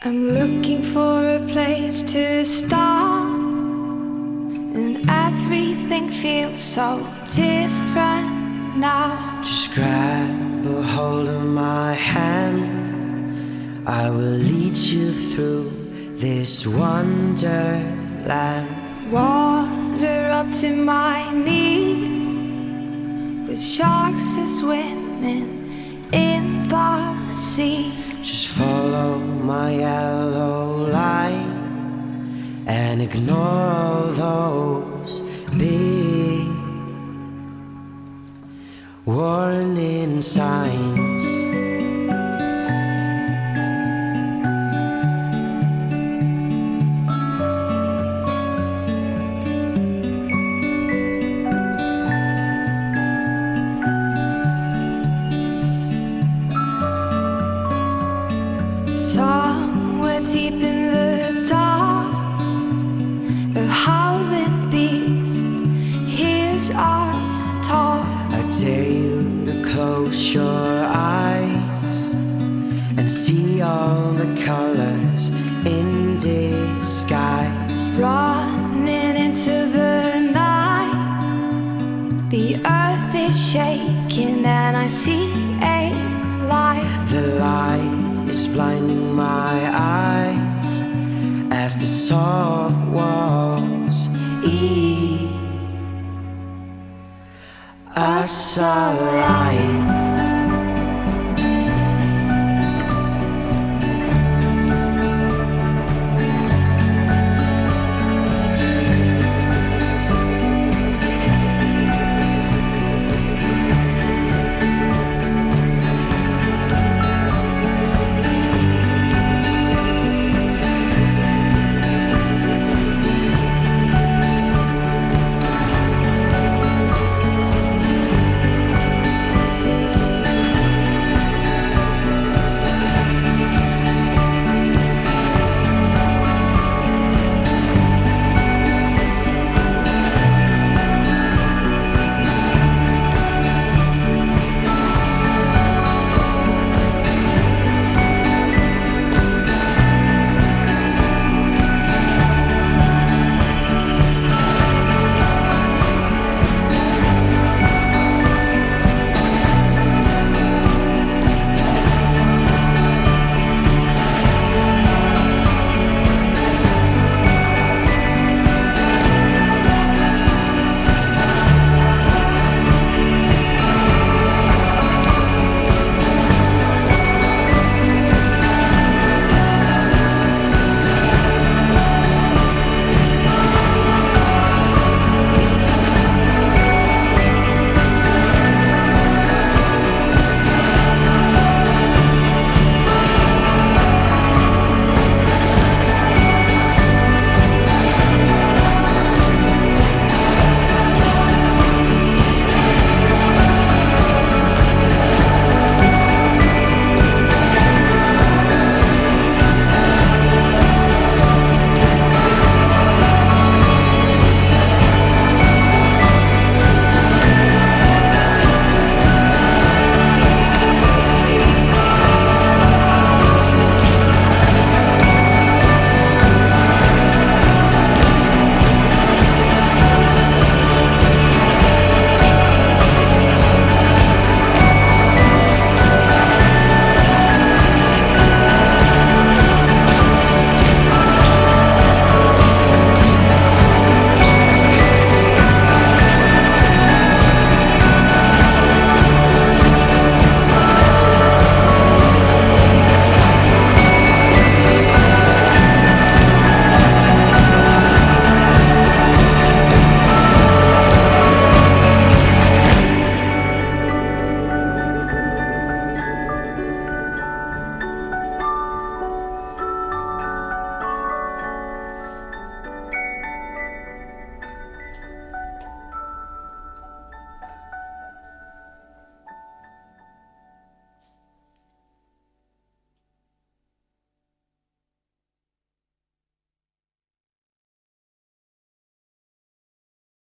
I'm looking for a place to start, and everything feels so different now. Just grab a hold of my hand, I will lead you through this wonderland. Water up to my knees, but sharks are swimming in the sea. Just follow my yellow light and ignore all those big warning signs. Somewhere deep in the dark, a howling beast hears us talk. I dare you to close your eyes and see all the colors in disguise. Running into the night, the earth is shaking and I see a light. The light is blinding my eyes as the soft walls eat us alive.